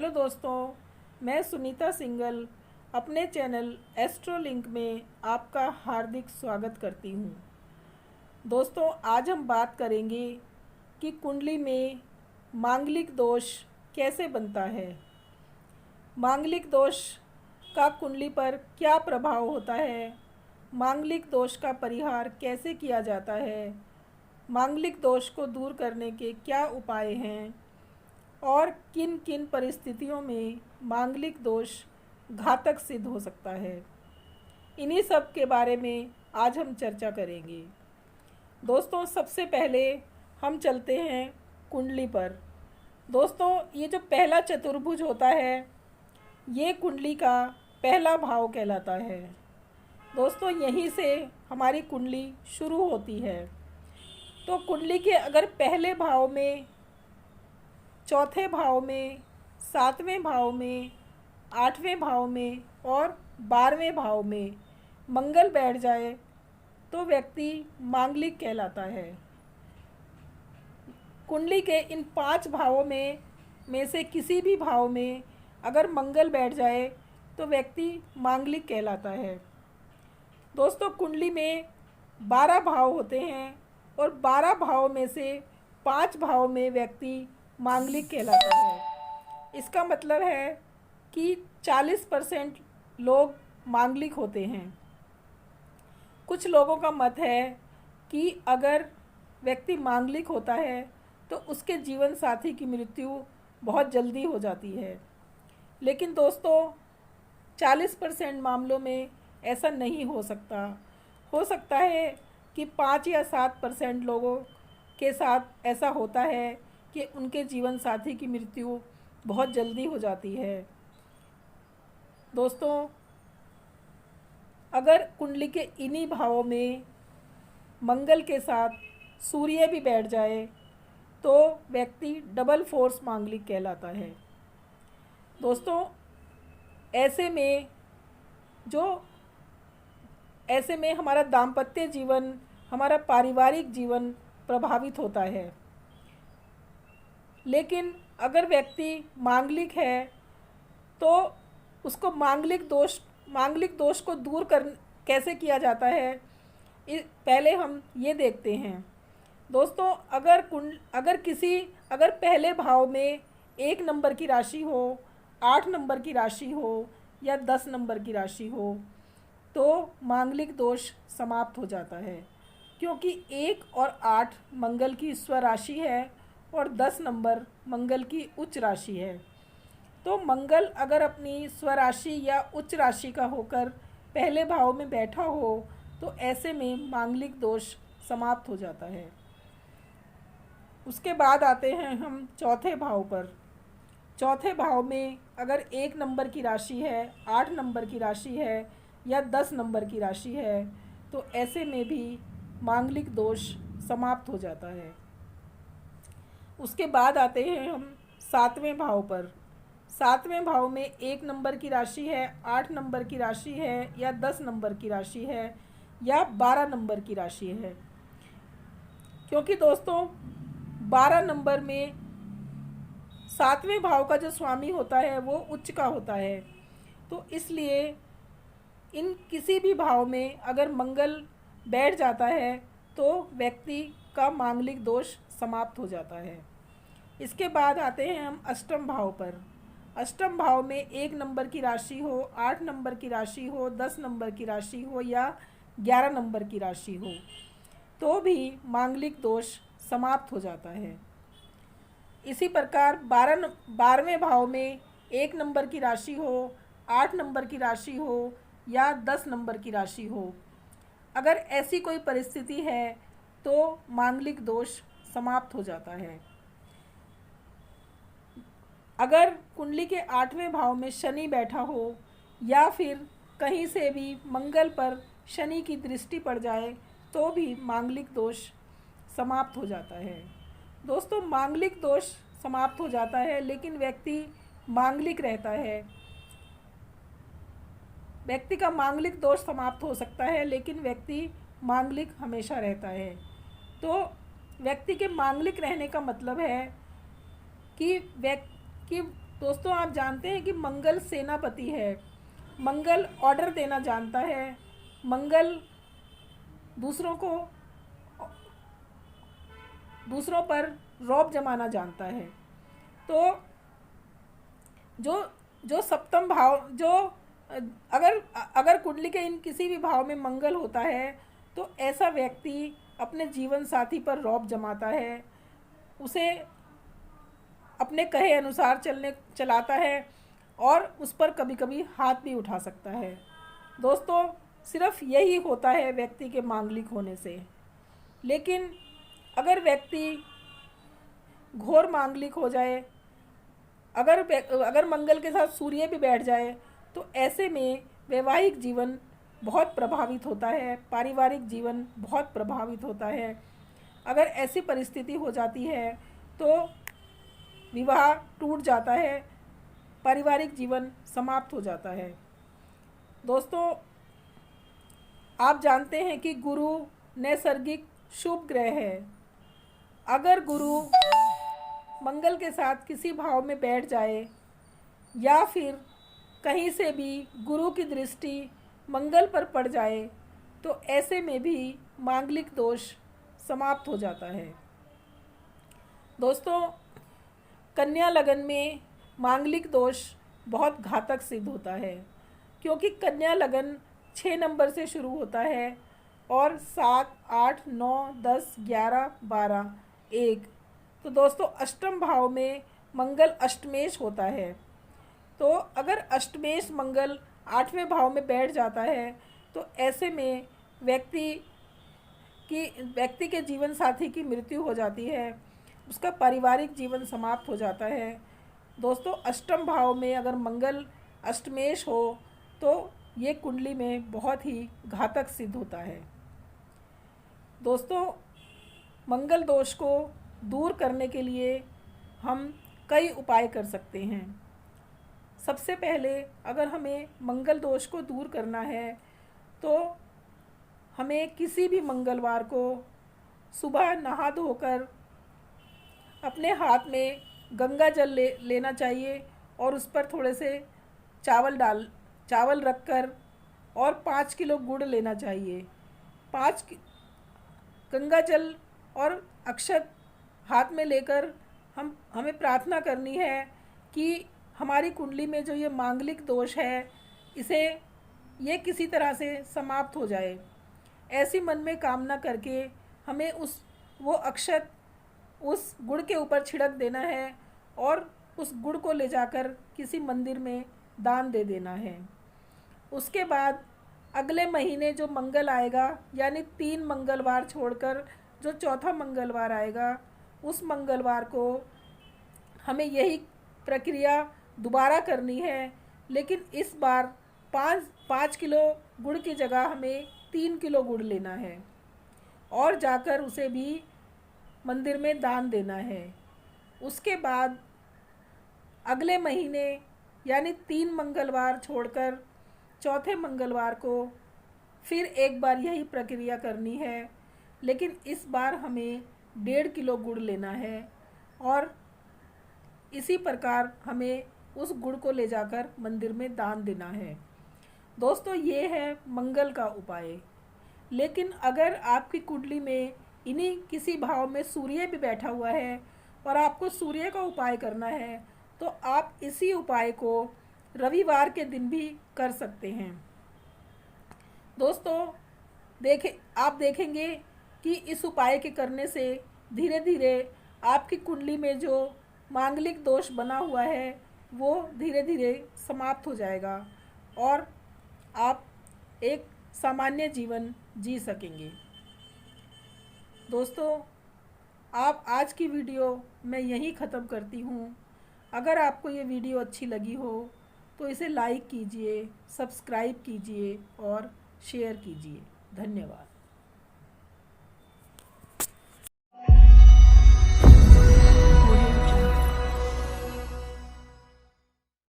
Hello दोस्तों, मैं Sunita single अपने चैनल एस्ट्रोलिंक में आपका हार्दिक स्वागत करती हूँ। दोस्तों, आज हम बात करेंगे कि कुंडली में मांगलिक दोष कैसे बनता है। मांगलिक दोष का कुंडली पर क्या प्रभाव होता है, मांगलिक दोष का परिहार कैसे किया जाता है, मांगलिक दोष को दूर करने के क्या उपाय हैं और किन किन परिस्थितियों में मांगलिक दोष घातक सिद्ध हो सकता है। इन्हीं सब के बारे में आज हम चर्चा करेंगे। दोस्तों, सबसे पहले हम चलते हैं कुंडली पर। दोस्तों, ये जो पहला चतुर्भुज होता है, ये कुंडली का पहला भाव कहलाता है। दोस्तों, यहीं से हमारी कुंडली शुरू होती है। तो कुंडली के अगर पहले भाव में, चौथे भाव में, सातवें भाव में, आठवें भाव में और 12वें भाव में मंगल बैठ जाए तो व्यक्ति मांगलिक कहलाता है। कुंडली के इन 5 भावों में से किसी भी भाव में अगर मंगल बैठ जाए तो व्यक्ति मांगलिक कहलाता है। दोस्तों, कुंडली में 12 भाव होते हैं और 12 भाव में से 5 भाव में व्यक्ति मांगलिक कहलाता है। इसका मतलब है कि 40% लोग मांगलिक होते हैं। कुछ लोगों का मत है कि अगर व्यक्ति मांगलिक होता है तो उसके जीवन साथी की मृत्यु बहुत जल्दी हो जाती है। लेकिन दोस्तों, 40% मामलों में ऐसा नहीं हो सकता। हो सकता है कि 5 या 7% लोगों के साथ ऐसा होता है कि उनके जीवन साथी की मृत्यु बहुत जल्दी हो जाती है। दोस्तों, अगर कुंडली के इन्हीं भावों में मंगल के साथ सूर्य भी बैठ जाए तो व्यक्ति डबल फोर्स मांगलिक कहलाता है। दोस्तों, ऐसे में हमारा दाम्पत्य जीवन, हमारा पारिवारिक जीवन प्रभावित होता है। लेकिन अगर व्यक्ति मांगलिक है तो उसको मांगलिक दोष को दूर कैसे किया जाता है, पहले हम ये देखते हैं। दोस्तों, अगर पहले भाव में 1 नंबर की राशि हो, 8 नंबर की राशि हो या 10 नंबर की राशि हो तो मांगलिक दोष समाप्त हो जाता है, क्योंकि 1 और 8 मंगल की स्वराशि है और 10 नंबर मंगल की उच्च राशि है। तो मंगल अगर अपनी स्वराशि या उच्च राशि का होकर पहले भाव में बैठा हो तो ऐसे में मांगलिक दोष समाप्त हो जाता है। उसके बाद आते हैं हम चौथे भाव पर। चौथे भाव में अगर 1 नंबर की राशि है, 8 नंबर की राशि है या 10 नंबर की राशि है तो ऐसे में भी मांगलिक दोष समाप्त हो जाता है। उसके बाद आते हैं हम 7वें भाव पर। 7वें भाव में 1 नंबर की राशि है, 8 नंबर की राशि है या 10 नंबर की राशि है या 12 नंबर की राशि है। क्योंकि दोस्तों, 12 नंबर में 7वें भाव का जो स्वामी होता है वो उच्च का होता है, तो इसलिए इन किसी भी भाव में अगर मंगल बैठ जाता है तो व्यक्ति का मांगलिक दोष समाप्त हो जाता है। इसके बाद आते हैं हम अष्टम भाव पर। अष्टम भाव में 1 नंबर की राशि हो, 8 नंबर की राशि हो, 10 नंबर की राशि हो या 11 नंबर की राशि हो तो भी मांगलिक दोष समाप्त हो जाता है। इसी प्रकार 12वें भाव में 1 नंबर की राशि हो, 8 नंबर की राशि हो या 10 नंबर की राशि हो, अगर ऐसी कोई परिस्थिति है तो मांगलिक दोष समाप्त हो जाता है। अगर कुंडली के 8वें भाव में शनि बैठा हो या फिर कहीं से भी मंगल पर शनि की दृष्टि पड़ जाए तो भी मांगलिक दोष समाप्त हो जाता है। दोस्तों, मांगलिक दोष समाप्त हो जाता है लेकिन व्यक्ति मांगलिक रहता है। व्यक्ति का मांगलिक दोष समाप्त हो सकता है लेकिन व्यक्ति मांगलिक हमेशा रहता है। तो व्यक्ति के मांगलिक रहने का मतलब है कि दोस्तों आप जानते हैं कि मंगल सेनापति है। मंगल ऑर्डर देना जानता है। मंगल दूसरों को दूसरों पर रौब जमाना जानता है। तो जो जो सप्तम भाव जो अगर अगर कुंडली के इन किसी भी भाव में मंगल होता है तो ऐसा व्यक्ति अपने जीवन साथी पर रौब जमाता है, उसे अपने कहे अनुसार चलाता है और उस पर कभी कभी हाथ भी उठा सकता है। दोस्तों सिर्फ यही होता है व्यक्ति के मांगलिक होने से। लेकिन अगर व्यक्ति घोर मांगलिक हो जाए, अगर मंगल के साथ सूर्य भी बैठ जाए, तो ऐसे में वैवाहिक जीवन बहुत प्रभावित होता है, पारिवारिक जीवन बहुत प्रभावित होता है। अगर ऐसी परिस्थिति हो जाती है तो विवाह टूट जाता है, पारिवारिक जीवन समाप्त हो जाता है। दोस्तों आप जानते हैं कि गुरु नैसर्गिक शुभ ग्रह है। अगर गुरु मंगल के साथ किसी भाव में बैठ जाए या फिर कहीं से भी गुरु की दृष्टि मंगल पर पड़ जाए तो ऐसे में भी मांगलिक दोष समाप्त हो जाता है। दोस्तों कन्या लगन में मांगलिक दोष बहुत घातक सिद्ध होता है, क्योंकि कन्या लगन 6 नंबर से शुरू होता है और 7, 8, 9, 10, 11, 12, 1। तो दोस्तों अष्टम भाव में मंगल अष्टमेश होता है। तो अगर अष्टमेश मंगल 8वें भाव में बैठ जाता है तो ऐसे में व्यक्ति के जीवन साथी की मृत्यु हो जाती है, उसका पारिवारिक जीवन समाप्त हो जाता है। दोस्तों अष्टम भाव में अगर मंगल अष्टमेश हो तो ये कुंडली में बहुत ही घातक सिद्ध होता है। दोस्तों मंगल दोष को दूर करने के लिए हम कई उपाय कर सकते हैं। सबसे पहले अगर हमें मंगल दोष को दूर करना है तो हमें किसी भी मंगलवार को सुबह नहा धोकर अपने हाथ में गंगा जल लेना चाहिए और उस पर थोड़े से चावल रखकर और 5 किलो गुड़ लेना चाहिए। 5 गंगा जल और अक्षत हाथ में लेकर हमें प्रार्थना करनी है कि हमारी कुंडली में जो ये मांगलिक दोष है ये किसी तरह से समाप्त हो जाए। ऐसी मन में कामना करके हमें वो अक्षत उस गुड़ के ऊपर छिड़क देना है और उस गुड़ को ले जाकर किसी मंदिर में दान दे देना है। उसके बाद अगले महीने जो मंगल आएगा, यानी 3 मंगलवार छोड़कर जो चौथा मंगलवार आएगा, उस मंगलवार को हमें यही प्रक्रिया दोबारा करनी है। लेकिन इस बार 5 किलो गुड़ की जगह हमें 3 किलो गुड़ लेना है और जाकर उसे भी मंदिर में दान देना है। उसके बाद अगले महीने यानी 3 मंगलवार छोड़कर चौथे मंगलवार को फिर एक बार यही प्रक्रिया करनी है, लेकिन इस बार हमें 1.5 किलो गुड़ लेना है और इसी प्रकार हमें उस गुड़ को ले जाकर मंदिर में दान देना है। दोस्तों ये है मंगल का उपाय। लेकिन अगर आपकी कुंडली में इन्हीं किसी भाव में सूर्य भी बैठा हुआ है और आपको सूर्य का उपाय करना है तो आप इसी उपाय को रविवार के दिन भी कर सकते हैं। दोस्तों आप देखेंगे कि इस उपाय के करने से धीरे धीरे आपकी कुंडली में जो मांगलिक दोष बना हुआ है वो धीरे धीरे समाप्त हो जाएगा और आप एक सामान्य जीवन जी सकेंगे। दोस्तों आप आज की वीडियो मैं यहीं ख़त्म करती हूँ। अगर आपको ये वीडियो अच्छी लगी हो तो इसे लाइक कीजिए, सब्सक्राइब कीजिए और शेयर कीजिए। धन्यवाद।